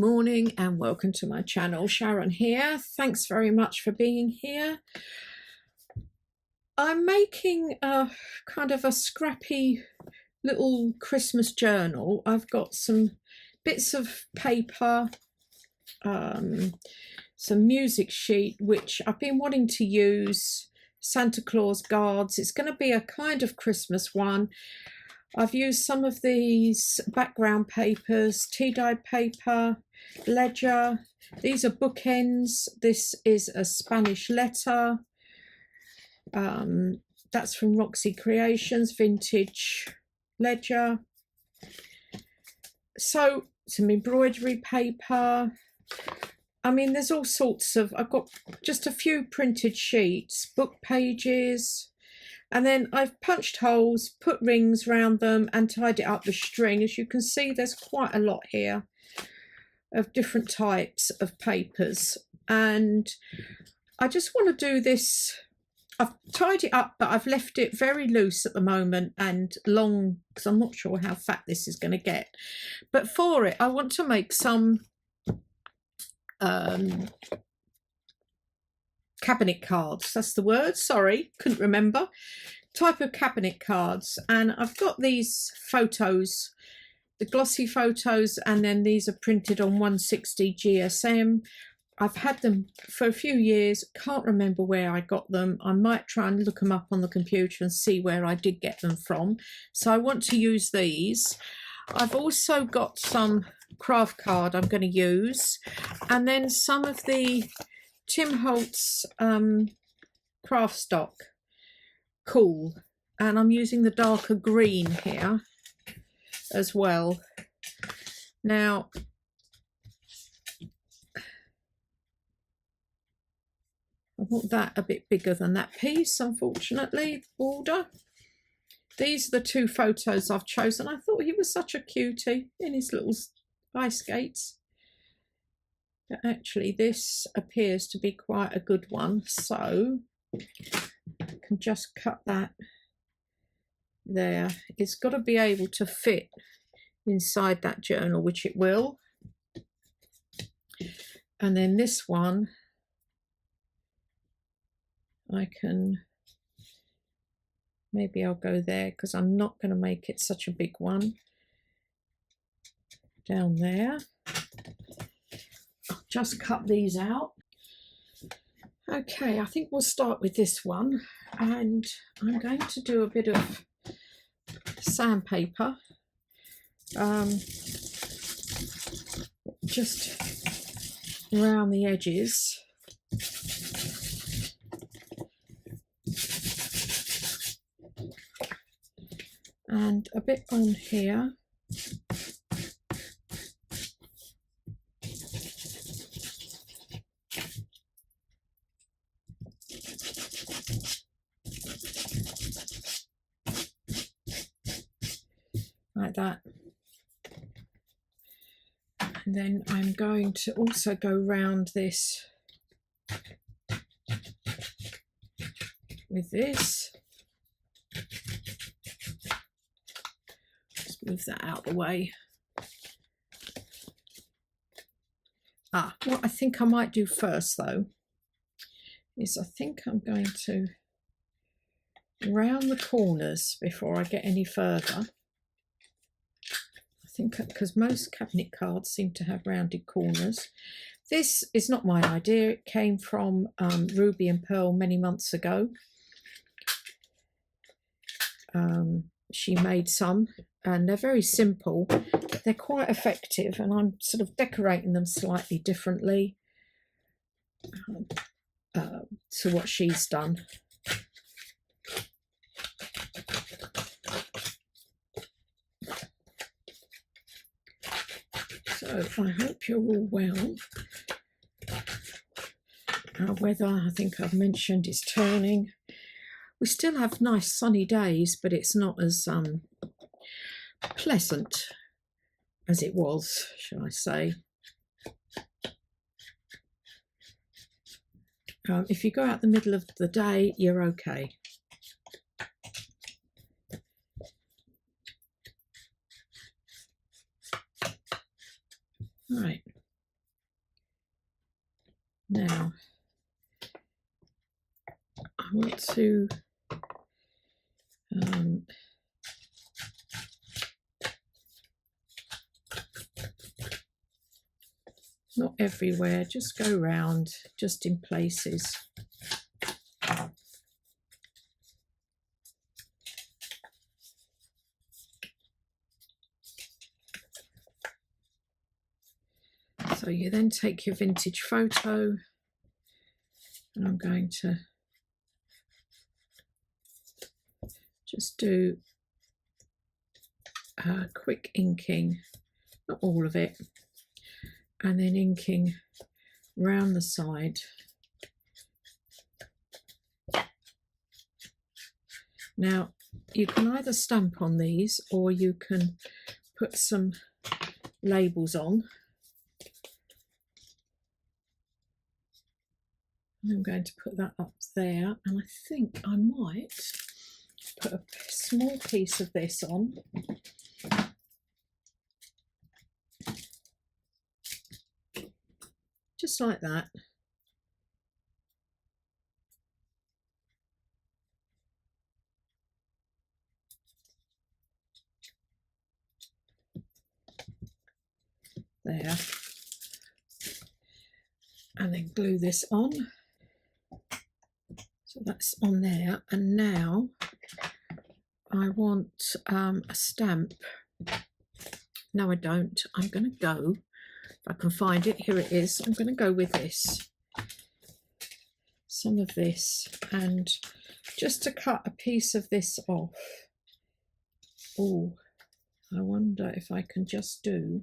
morning and welcome to my channel. Sharon here. Thanks very much for being here. I'm making a kind of a scrappy little Christmas journal. I've got some bits of paper, some music sheet which I've been wanting to use, Santa Claus cards. It's going to be a kind of Christmas one. I've used some of these background papers, tea-dyed paper, ledger. These are bookends. This is a Spanish letter. That's from Roxy Creations, vintage ledger. So some embroidery paper. I mean, there's all sorts of, I've got just a few printed sheets, book pages. And then I've punched holes, put rings around them and tied it up with string. As you can see, there's quite a lot here of different types of papers. And I just want to do this. I've tied it up, but I've left it very loose at the moment and long because I'm not sure how fat this is going to get. But for it, I want to make some cabinet cards. That's the word. Sorry, couldn't remember. Type of cabinet cards. And I've got these photos, the glossy photos, and then these are printed on 160 GSM. I've had them for a few years. Can't remember where I got them. I might try and look them up on the computer and see where I did get them from. So I want to use these. I've also got some craft card I'm going to use, and then some of the Tim Holtz cardstock, cool, and I'm using the darker green here as well. Now I want that a bit bigger than that piece, unfortunately, the border. These are the two photos I've chosen. I thought he was such a cutie in his little ice skates. But actually this appears to be quite a good one, so I can just cut that there. It's got to be able to fit inside that journal, which it will. And then this one I can, maybe I'll go there because I'm not going to make it such a big one. Down there. I'll just cut these out. Okay, I think we'll start with this one, and I'm going to do a bit of sandpaper, just around the edges. And a bit on here. Like that. And then I'm going to also go round this with this. Just move that out of the way. What I think I might do first though is I think I'm going to round the corners before I get any further. I think because most cabinet cards seem to have rounded corners. This is not my idea. It came from Ruby and Pearl many months ago. She made some and they're very simple, but they're quite effective, and I'm sort of decorating them slightly differently to what she's done. So I hope you're all well. Our weather, I think I've mentioned, is turning. We still have nice sunny days, but it's not as pleasant as it was, shall I say. If you go out the middle of the day, you're okay. Right, Now, I want to not everywhere, just go round, just in places. So you then take your vintage photo, and I'm going to just do quick inking, not all of it, and then inking round the side. Now you can either stamp on these or you can put some labels on. I'm going to put that up there, and I think I might put a small piece of this on. Just like that. There. And then glue this on. So that's on there, and now I want a stamp. No, I don't. I'm going to go, if I can find it, here it is. I'm going to go with this, some of this, and just to cut a piece of this off. Oh, I wonder if I can just do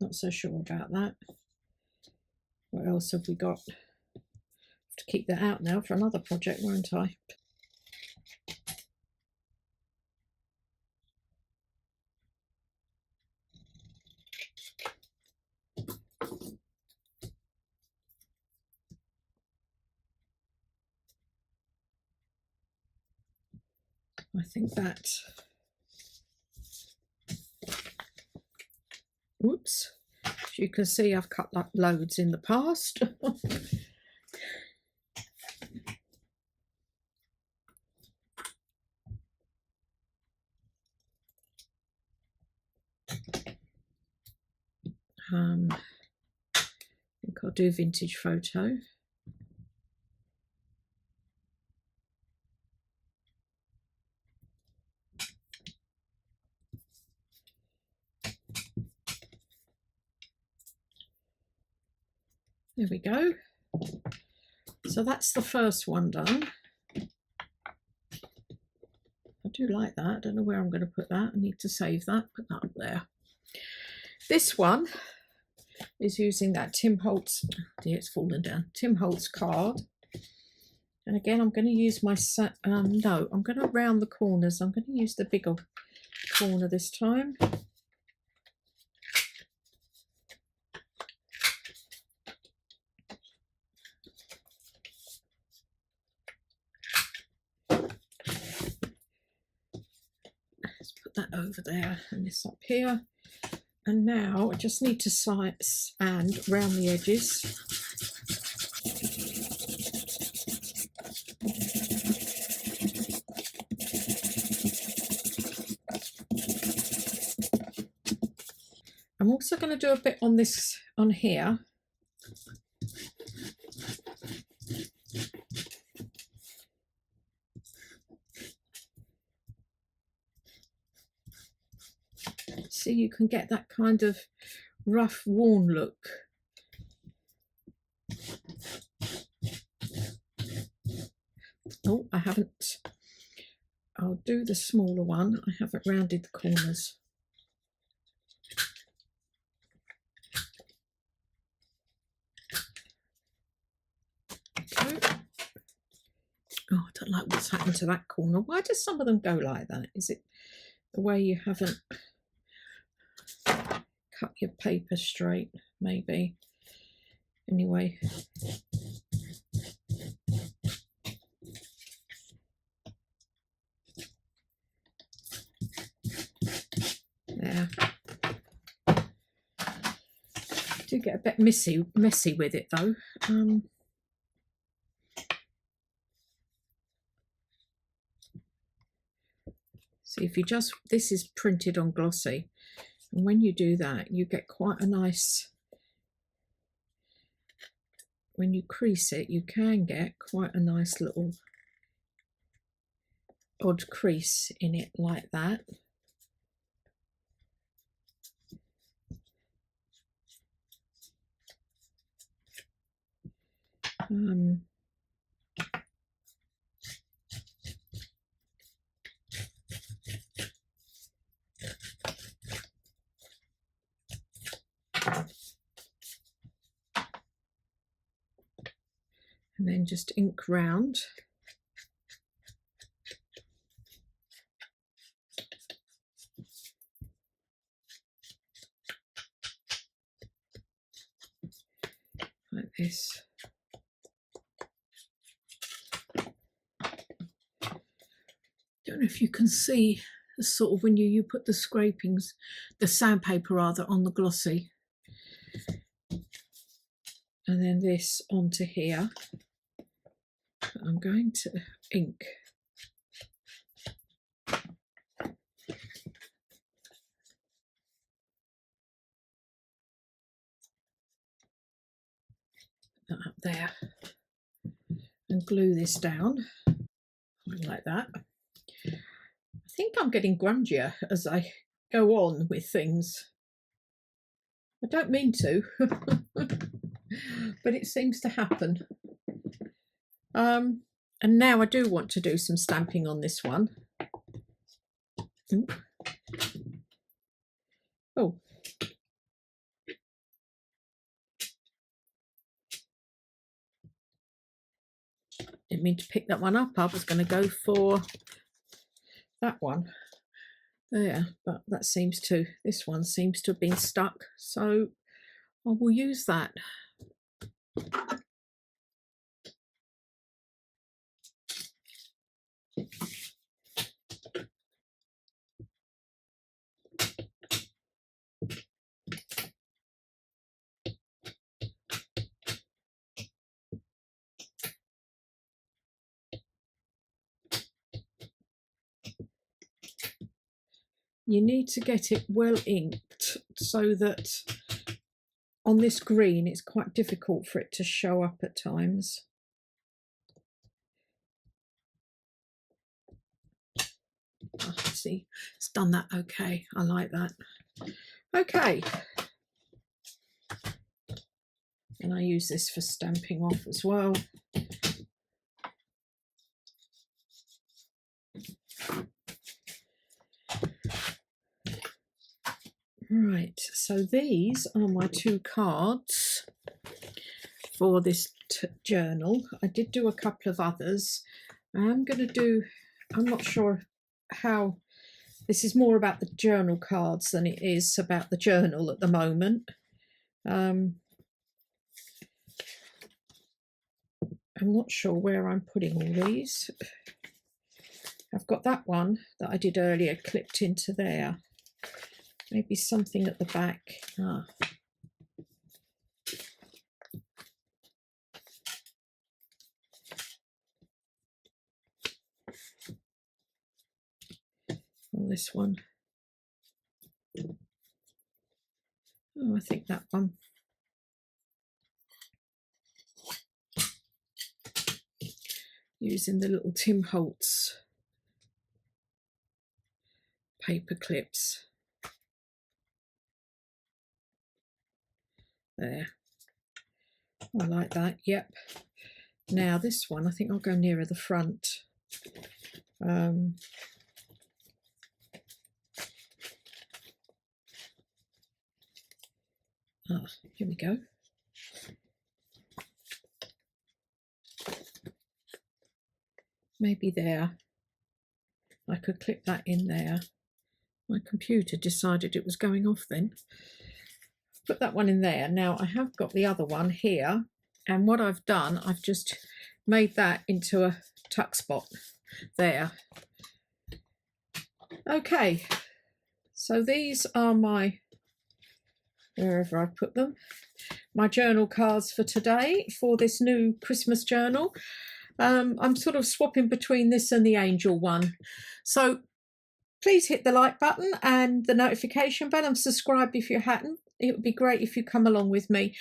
not so sure about that. What else have we got? Have to keep that out now for another project, won't I? I think that, whoops, as you can see, I've cut like loads in the past. I think I'll do vintage photo. There we go. So that's the first one done. I do like that. I don't know where I'm going to put that. I need to save that. Put that up there. This one is using that Tim Holtz, dear, it's fallen down, Tim Holtz card. And again, I'm going to use my, no, I'm going to round the corners. I'm going to use the bigger corner this time. Let's put that over there and this up here. And now I just need to sand round the edges. I'm also going to do a bit on this, on here. So you can get that kind of rough, worn look. Oh, I haven't. I'll do the smaller one. I haven't rounded the corners. Okay. Oh, I don't like what's happened to that corner. Why do some of them go like that? Is it the way you haven't cut your paper straight, maybe? Anyway, there. Do get a bit messy with it though. See, if you just, this is printed on glossy, and when you do that, you get quite a nice, when you crease it, you can get quite a nice little odd crease in it like that. And then just ink round. Like this. Don't know if you can see the sort of when you put the scrapings, the sandpaper rather, on the glossy. And then this onto here. I'm going to ink. That up there. And glue this down. Like that. I think I'm getting grungier as I go on with things. I don't mean to, but it seems to happen. And now I do want to do some stamping on this one. Oh. Didn't mean to pick that one up. I was going to go for that one there, but that seems to, this one seems to have been stuck. So I will use that. You need to get it well inked so that on this green it's quite difficult for it to show up at times. Oh, see, it's done that okay. I like that. Okay. And I use this for stamping off as well. Right, so these are my two cards for this journal. I did do a couple of others. I'm going to do, I'm not sure how, this is more about the journal cards than it is about the journal at the moment. I'm not sure where I'm putting all these. I've got that one that I did earlier clipped into there. Maybe something at the back. Ah. Oh, this one. Oh, I think that one. Using the little Tim Holtz paper clips. There. I like that. Yep. Now this one, I think I'll go nearer the front. Here we go. Maybe there. I could clip that in there. My computer decided it was going off then. put that one in there. Now I have got the other one here, and what I've done, I've just made that into a tuck spot there. Okay, so these are my, wherever I put them, my journal cards for today for this new Christmas journal. I'm sort of swapping between this and the angel one. So please hit the like button and the notification bell and subscribe if you hadn't. It would be great if you come along with me.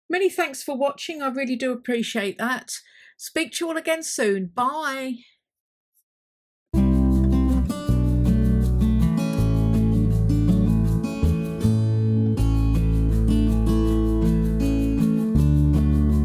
Many thanks for watching. I really do appreciate that. Speak to you all again soon. Bye.